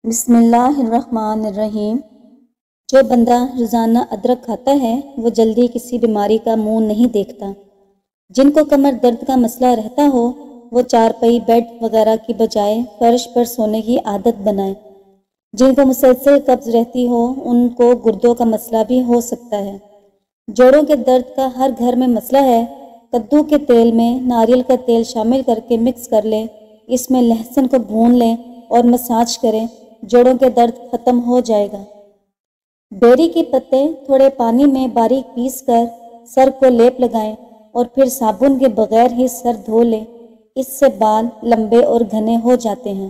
بسم اللہ الرحمن الرحیم۔ جو بندہ روزانہ ادرک کھاتا ہے وہ جلدی کسی بیماری کا منہ نہیں دیکھتا۔ جن کو کمر درد کا مسئلہ رہتا ہو وہ چارپائی بیڈ وغیرہ کی بجائے فرش پر سونے کی عادت بنائیں۔ جن کو مسلسل قبض رہتی ہو ان کو گردوں کا مسئلہ بھی ہو سکتا ہے۔ جوڑوں کے درد کا ہر گھر میں مسئلہ ہے۔ کدو کے تیل میں ناریل کا تیل شامل کر کے مکس کر لیں، اس میں لہسن کو بھون لیں اور مساج کریں، جوڑوں کے درد ختم ہو جائے گا۔ بیری کے پتے تھوڑے پانی میں باریک پیس کر سر کو لیپ لگائیں اور پھر صابن کے بغیر ہی سر دھو لیں، اس سے بال لمبے اور گھنے ہو جاتے ہیں۔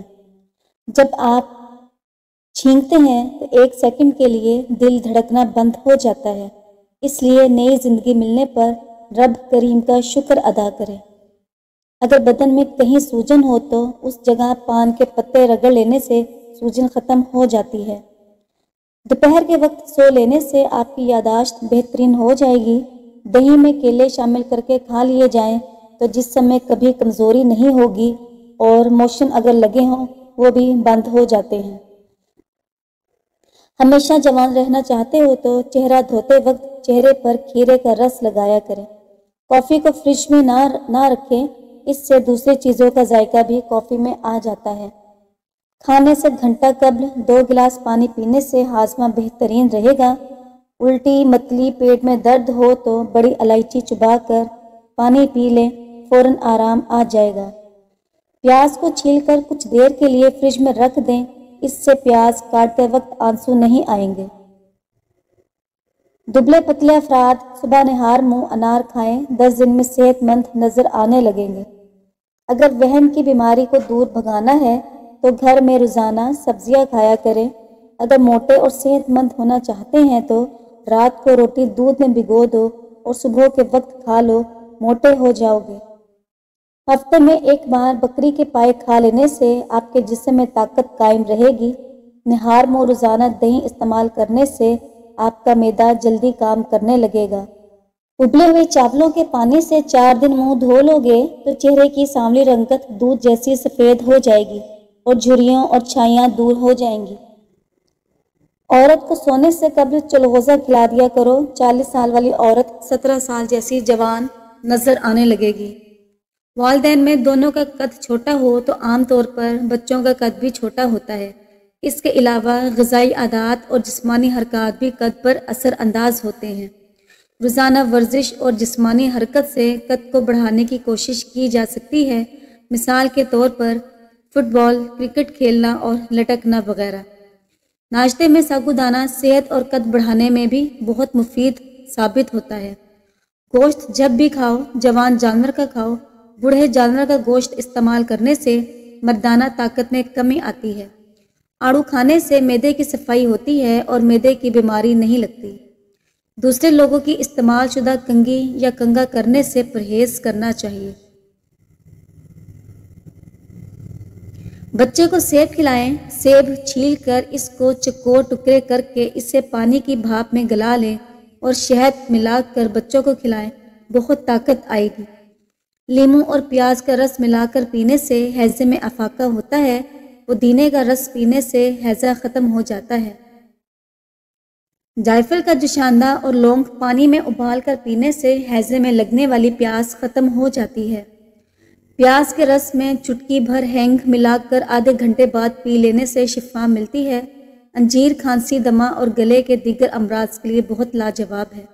جب آپ چھینکتے ہیں تو 1 سیکنڈ کے لیے دل دھڑکنا بند ہو جاتا ہے، اس لیے نئی زندگی ملنے پر رب کریم کا شکر ادا کریں۔ اگر بدن میں کہیں سوجن ہو تو اس جگہ پان کے پتے رگڑ لینے سے سوجن ختم ہو جاتی ہے۔ دوپہر کے وقت سو لینے سے آپ کی یادداشت بہترین ہو جائے گی۔ دہی میں کیلے شامل کر کے کھا لیے جائیں تو جسم میں کبھی کمزوری نہیں ہوگی اور موشن اگر لگے ہوں وہ بھی بند ہو جاتے ہیں۔ ہمیشہ جوان رہنا چاہتے ہو تو چہرہ دھوتے وقت چہرے پر کھیرے کا رس لگایا کریں۔ کافی کو فریج میں نہ رکھیں، اس سے دوسری چیزوں کا ذائقہ بھی کافی میں آ جاتا ہے۔ کھانے سے گھنٹہ قبل 2 گلاس پانی پینے سے ہاضمہ بہترین رہے گا۔ الٹی متلی پیٹ میں درد ہو تو بڑی الائچی چبا کر پانی پی لیں، فوراً آرام آ جائے گا۔ پیاز کو چھیل کر کچھ دیر کے لیے فریج میں رکھ دیں، اس سے پیاز کاٹتے وقت آنسو نہیں آئیں گے۔ دبلے پتلے افراد صبح نہار منہ انار کھائیں، 10 دن میں صحت مند نظر آنے لگیں گے۔ اگر وہن کی بیماری کو دور بھگانا ہے تو گھر میں روزانہ سبزیاں کھایا کریں۔ اگر موٹے اور صحت مند ہونا چاہتے ہیں تو رات کو روٹی دودھ میں بھگو دو اور صبح کے وقت کھا لو، موٹے ہو جاؤ گے۔ ہفتے میں 1 بار بکری کے پائے کھا لینے سے آپ کے جسم میں طاقت قائم رہے گی۔ نہار منہ روزانہ دہی استعمال کرنے سے آپ کا معدہ جلدی کام کرنے لگے گا۔ ابلے ہوئے چاولوں کے پانی سے 4 دن منہ دھو لو گے تو چہرے کی سانولی رنگت دودھ جیسی سفید ہو جائے گی اور جھریوں اور چھائیاں دور ہو جائیں گی۔ عورت کو سونے سے قبل چلغوزہ کھلا دیا کرو، 40 سال والی عورت 17 سال جیسی جوان نظر آنے لگے گی۔ والدین میں دونوں کا قد چھوٹا ہو تو عام طور پر بچوں کا قد بھی چھوٹا ہوتا ہے۔ اس کے علاوہ غذائی عادات اور جسمانی حرکات بھی قد پر اثر انداز ہوتے ہیں۔ روزانہ ورزش اور جسمانی حرکت سے قد کو بڑھانے کی کوشش کی جا سکتی ہے، مثال کے طور پر فٹ بال، کرکٹ کھیلنا اور لٹکنا وغیرہ۔ ناشتے میں ساگودانہ صحت اور قد بڑھانے میں بھی بہت مفید ثابت ہوتا ہے۔ گوشت جب بھی کھاؤ جوان جانور کا کھاؤ، بوڑھے جانور کا گوشت استعمال کرنے سے مردانہ طاقت میں کمی آتی ہے۔ آڑو کھانے سے معدے کی صفائی ہوتی ہے اور معدے کی بیماری نہیں لگتی۔ دوسرے لوگوں کی استعمال شدہ کنگھی یا کنگھا کرنے سے پرہیز کرنا چاہیے۔ بچے کو سیب کھلائیں، سیب چھیل کر اس کو چکور ٹکڑے کر کے اسے پانی کی بھاپ میں گلا لیں اور شہد ملا کر بچوں کو کھلائیں، بہت طاقت آئے گی۔ لیموں اور پیاز کا رس ملا کر پینے سے ہیضے میں افاقہ ہوتا ہے، پودینے کا رس پینے سے ہیضہ ختم ہو جاتا ہے۔ جائفل کا جوشاندہ اور لونگ پانی میں ابال کر پینے سے ہیضے میں لگنے والی پیاس ختم ہو جاتی ہے۔ پیاز کے رس میں چٹکی بھر ہینگ ملا کر آدھے گھنٹے بعد پی لینے سے شفا ملتی ہے۔ انجیر کھانسی، دمہ اور گلے کے دیگر امراض کے لیے بہت لاجواب ہے۔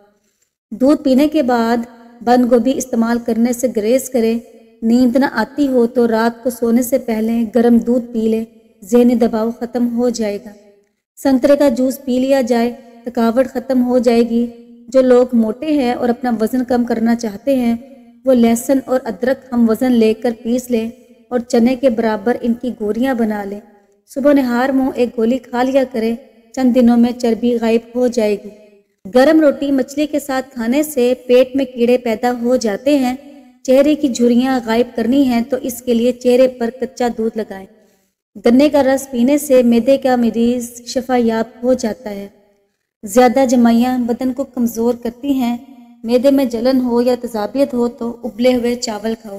دودھ پینے کے بعد بند گوبھی استعمال کرنے سے گریز کریں۔ نیند نہ آتی ہو تو رات کو سونے سے پہلے گرم دودھ پی لیں، ذہنی دباؤ ختم ہو جائے گا۔ سنترے کا جوس پی لیا جائے، تھکاوٹ ختم ہو جائے گی۔ جو لوگ موٹے ہیں اور اپنا وزن کم کرنا چاہتے ہیں وہ لہسن اور ادرک ہم وزن لے کر پیس لیں اور چنے کے برابر ان کی گوریاں بنا لیں۔ صبح نہار منہ 1 گولی کھا لیا کریں، چند دنوں میں چربی غائب ہو جائے گی۔ گرم روٹی مچھلی کے ساتھ کھانے سے پیٹ میں کیڑے پیدا ہو جاتے ہیں۔ چہرے کی جھریاں غائب کرنی ہیں تو اس کے لیے چہرے پر کچا دودھ لگائیں۔ گنے کا رس پینے سے معدے کا مریض شفا یاب ہو جاتا ہے۔ زیادہ جمائیاں بدن کو کمزور کرتی ہیں۔ معدے میں جلن ہو یا تذابیت ہو تو ابلے ہوئے چاول کھاؤ۔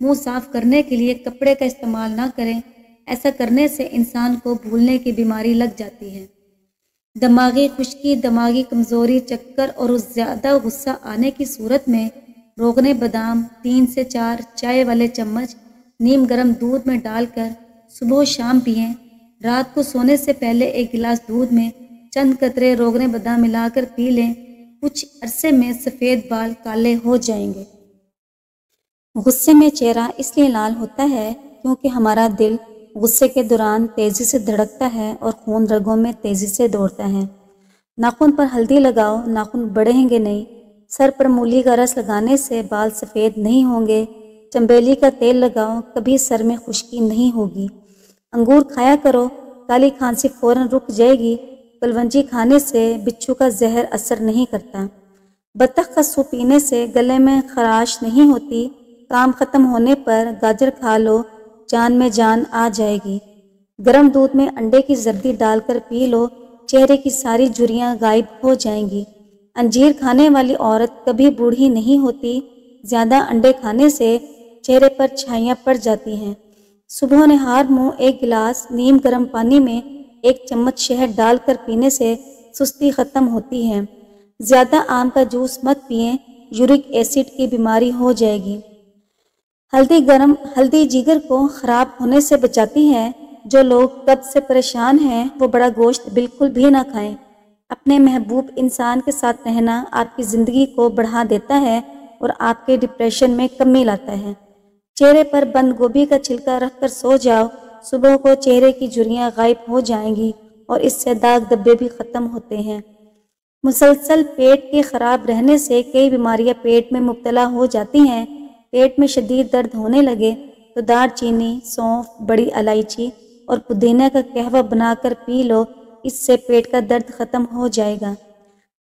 منہ صاف کرنے کے لیے کپڑے کا استعمال نہ کریں، ایسا کرنے سے انسان کو بھولنے کی بیماری لگ جاتی ہے۔ دماغی خشکی، دماغی کمزوری، چکر اور زیادہ غصہ آنے کی صورت میں روغن بادام 3 سے 4 چائے والے چمچ نیم گرم دودھ میں ڈال کر صبح و شام پئیں۔ رات کو سونے سے پہلے ایک گلاس دودھ میں چند قطرے روغن بادام ملا کر پی لیں، کچھ عرصے میں سفید بال کالے ہو جائیں گے۔ غصے میں چہرہ اس لیے لال ہوتا ہے کیونکہ ہمارا دل غصے کے دوران تیزی سے دھڑکتا ہے اور خون رگوں میں تیزی سے دوڑتا ہے۔ ناخن پر ہلدی لگاؤ، ناخن بڑھیں گے نہیں۔ سر پر مولی کا رس لگانے سے بال سفید نہیں ہوں گے۔ چنبیلی کا تیل لگاؤ، کبھی سر میں خشکی نہیں ہوگی۔ انگور کھایا کرو، کالی کھانسی فوراً رک جائے گی۔ کلونجی کھانے سے بچھو کا زہر اثر نہیں کرتا۔ بطخ کا سوپ پینے سے گلے میں خراش نہیں ہوتی۔ کام ختم ہونے پر گاجر کھا لو، جان میں جان آ جائے گی۔ گرم دودھ میں انڈے کی زردی ڈال کر پی لو، چہرے کی ساری جھریاں غائب ہو جائیں گی۔ انجیر کھانے والی عورت کبھی بوڑھی نہیں ہوتی۔ زیادہ انڈے کھانے سے چہرے پر چھائیاں پڑ جاتی ہیں۔ صبح نہار منہ ایک گلاس نیم گرم پانی میں 1 چمچ شہد ڈال کر پینے سے سستی ختم ہوتی ہے۔ زیادہ آم کا جوس مت پئیں، یورک ایسڈ کی بیماری ہو جائے گی۔ ہلدی جگر کو خراب ہونے سے بچاتی ہے۔ جو لوگ قبض سے پریشان ہیں وہ بڑا گوشت بالکل بھی نہ کھائیں۔ اپنے محبوب انسان کے ساتھ رہنا آپ کی زندگی کو بڑھا دیتا ہے اور آپ کے ڈپریشن میں کمی لاتا ہے۔ چہرے پر بند گوبھی کا چھلکا رکھ کر سو جاؤ، صبح کو چہرے کی جھریاں غائب ہو جائیں گی اور اس سے داغ دھبے بھی ختم ہوتے ہیں۔ مسلسل پیٹ کے خراب رہنے سے کئی بیماریاں پیٹ میں مبتلا ہو جاتی ہیں۔ پیٹ میں شدید درد ہونے لگے تو دار چینی، سونف، بڑی الائچی اور پودینہ کا قہوہ بنا کر پی لو، اس سے پیٹ کا درد ختم ہو جائے گا۔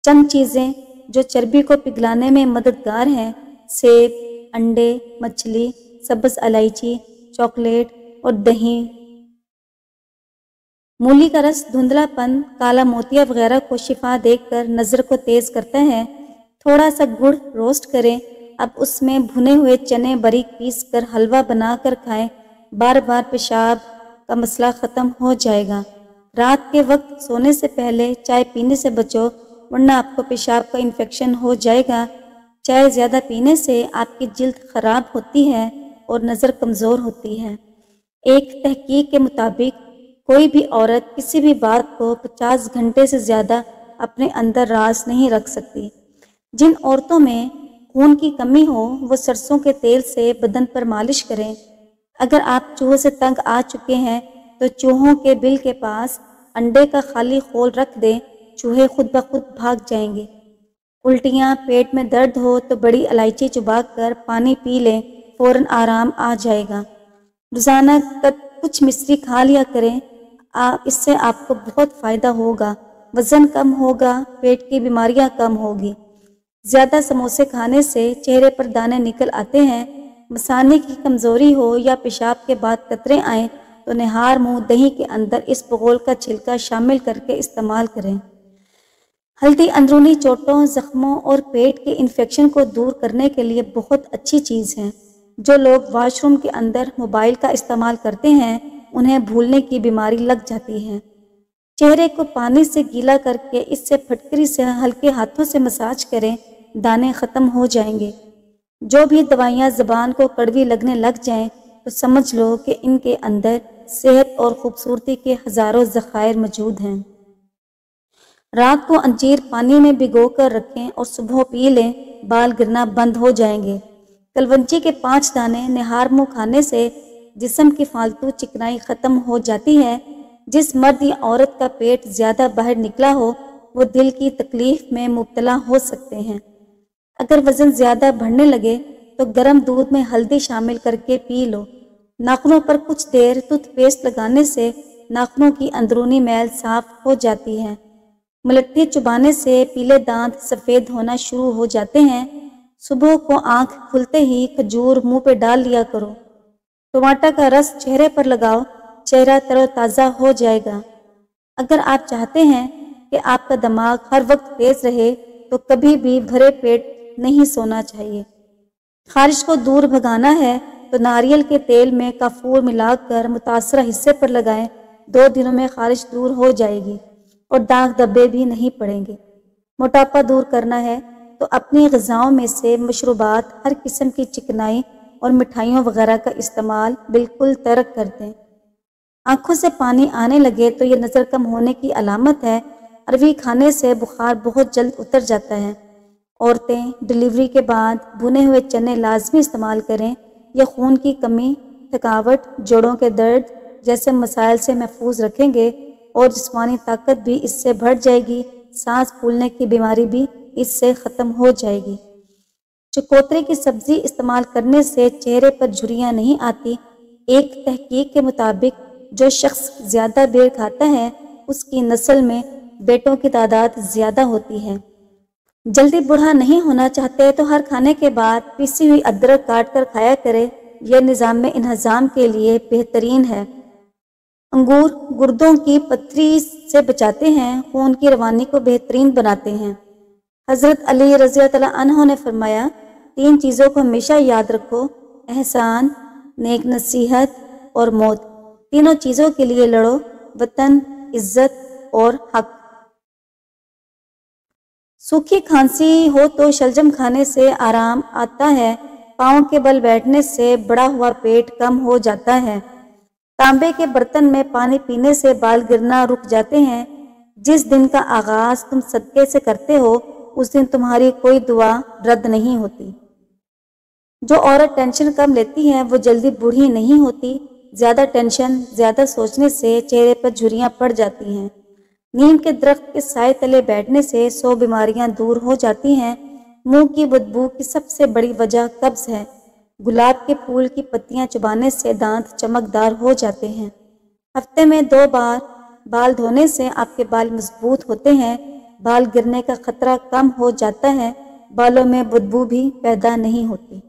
چند چیزیں جو چربی کو پگھلانے میں مددگار ہیں: سیب، انڈے، مچھلی، سبز الائچی، چاکلیٹ اور دہی۔ مولی کا رس دھندلا پن، کالا موتیا وغیرہ کو شفا دے کر نظر کو تیز کرتا ہے۔ تھوڑا سا گڑ روسٹ کریں، اب اس میں بھنے ہوئے چنے باریک پیس کر حلوہ بنا کر کھائیں، بار بار پیشاب کا مسئلہ ختم ہو جائے گا۔ رات کے وقت سونے سے پہلے چائے پینے سے بچو، ورنہ آپ کو پیشاب کا انفیکشن ہو جائے گا۔ چائے زیادہ پینے سے آپ کی جلد خراب ہوتی ہے اور نظر کمزور ہوتی ہے۔ ایک تحقیق کے مطابق کوئی بھی عورت کسی بھی بات کو 50 گھنٹے سے زیادہ اپنے اندر راز نہیں رکھ سکتی۔ جن عورتوں میں خون کی کمی ہو وہ سرسوں کے تیل سے بدن پر مالش کریں۔ اگر آپ چوہوں سے تنگ آ چکے ہیں تو چوہوں کے بل کے پاس انڈے کا خالی خول رکھ دیں، چوہے خود بخود بھاگ جائیں گے۔ الٹیاں، پیٹ میں درد ہو تو بڑی الائچی چبا کر پانی پی لیں، فوراً آرام آ جائے گا۔ روزانہ کچھ مصری کھا لیا کریں، اس سے آپ کو بہت فائدہ ہوگا۔ وزن کم ہوگا، پیٹ کی بیماریاں کم ہوگی۔ زیادہ سموسے کھانے سے چہرے پر دانے نکل آتے ہیں۔ مثانے کی کمزوری ہو یا پیشاب کے بعد قطرے آئیں تو نہار منہ دہی کے اندر اس بغول کا چھلکا شامل کر کے استعمال کریں۔ ہلدی اندرونی چوٹوں، زخموں اور پیٹ کے انفیکشن کو دور کرنے کے لیے بہت اچھی چیز ہے۔ جو لوگ واش روم کے اندر موبائل کا استعمال کرتے ہیں انہیں بھولنے کی بیماری لگ جاتی ہے۔ چہرے کو پانی سے گیلا کر کے اس سے پھٹکری سے ہلکے ہاتھوں سے مساج کریں، دانے ختم ہو جائیں گے۔ جو بھی دوائیاں زبان کو کڑوی لگنے لگ جائیں تو سمجھ لو کہ ان کے اندر صحت اور خوبصورتی کے ہزاروں ذخائر موجود ہیں۔ رات کو انجیر پانی میں بھگو کر رکھیں اور صبح پی لیں، بال گرنا بند ہو جائیں گے۔ کلونجی کے 5 دانے نہار منہ کھانے سے جسم کی فالتو چکنائی ختم ہو جاتی ہے۔ جس مرد یا عورت کا پیٹ زیادہ باہر نکلا ہو وہ دل کی تکلیف میں مبتلا ہو سکتے ہیں۔ اگر وزن زیادہ بڑھنے لگے تو گرم دودھ میں ہلدی شامل کر کے پی لو۔ ناخنوں پر کچھ دیر ٹوتھ پیسٹ لگانے سے ناخنوں کی اندرونی میل صاف ہو جاتی ہے۔ ملٹھی چبانے سے پیلے دانت سفید ہونا شروع ہو جاتے ہیں۔ صبح کو آنکھ کھلتے ہی کھجور منہ پہ ڈال لیا کرو۔ ٹماٹر کا رس چہرے پر لگاؤ، چہرہ تر و تازہ ہو جائے گا۔ اگر آپ چاہتے ہیں کہ آپ کا دماغ ہر وقت تیز رہے تو کبھی بھی بھرے پیٹ نہیں سونا چاہیے۔ خارش کو دور بھگانا ہے تو ناریل کے تیل میں کافور ملا کر متاثرہ حصے پر لگائیں، 2 دنوں میں خارش دور ہو جائے گی اور داغ دھبے بھی نہیں پڑیں گے۔ موٹاپا دور کرنا ہے تو اپنی غذاؤں میں سے مشروبات، ہر قسم کی چکنائی اور مٹھائیوں وغیرہ کا استعمال بالکل ترک کر دیں۔ آنکھوں سے پانی آنے لگے تو یہ نظر کم ہونے کی علامت ہے۔ اروی کھانے سے بخار بہت جلد اتر جاتا ہے۔ عورتیں ڈلیوری کے بعد بھنے ہوئے چنے لازمی استعمال کریں۔ یہ خون کی کمی، تھکاوٹ، جوڑوں کے درد جیسے مسائل سے محفوظ رکھیں گے اور جسمانی طاقت بھی اس سے بڑھ جائے گی۔ سانس پھولنے کی بیماری بھی اس سے ختم ہو جائے گی۔ چکوترے کی سبزی استعمال کرنے سے چہرے پر جھریاں نہیں آتی۔ ایک تحقیق کے مطابق جو شخص زیادہ بیر کھاتا ہے اس کی نسل میں بیٹوں کی تعداد زیادہ ہوتی ہے۔ جلدی بوڑھا نہیں ہونا چاہتے تو ہر کھانے کے بعد پیسی ہوئی ادرک کاٹ کر کھایا کرے۔ یہ نظام میں انہضام کے لیے بہترین ہے۔ انگور گردوں کی پتھری سے بچاتے ہیں، خون کی روانی کو بہترین بناتے ہیں۔ حضرت علی رضی اللہ عنہ نے فرمایا، 3 چیزوں کو ہمیشہ یاد رکھو: احسان، نیک نصیحت اور موت۔ تینوں چیزوں کے لیے لڑو: وطن، عزت اور حق۔ سوکھی کھانسی ہو تو شلجم کھانے سے آرام آتا ہے۔ پاؤں کے بل بیٹھنے سے بڑا ہوا پیٹ کم ہو جاتا ہے۔ تانبے کے برتن میں پانی پینے سے بال گرنا رک جاتے ہیں۔ جس دن کا آغاز تم صدقے سے کرتے ہو اس دن تمہاری کوئی دعا رد نہیں ہوتی۔ جو عورت ٹینشن کم لیتی ہے وہ جلدی بوڑھی نہیں ہوتی۔ زیادہ ٹینشن، زیادہ سوچنے سے چہرے پر جھریاں پڑ جاتی ہیں۔ نیم کے درخت کے سائے تلے بیٹھنے سے 100 بیماریاں دور ہو جاتی ہیں۔ منہ کی بدبو کی سب سے بڑی وجہ قبض ہے۔ گلاب کے پھول کی پتیاں چبانے سے دانت چمکدار ہو جاتے ہیں۔ ہفتے میں 2 بار بال دھونے سے آپ کے بال مضبوط ہوتے ہیں۔ بال گرنے کا خطرہ کم ہو جاتا ہے۔ بالوں میں بدبو بھی پیدا نہیں ہوتی۔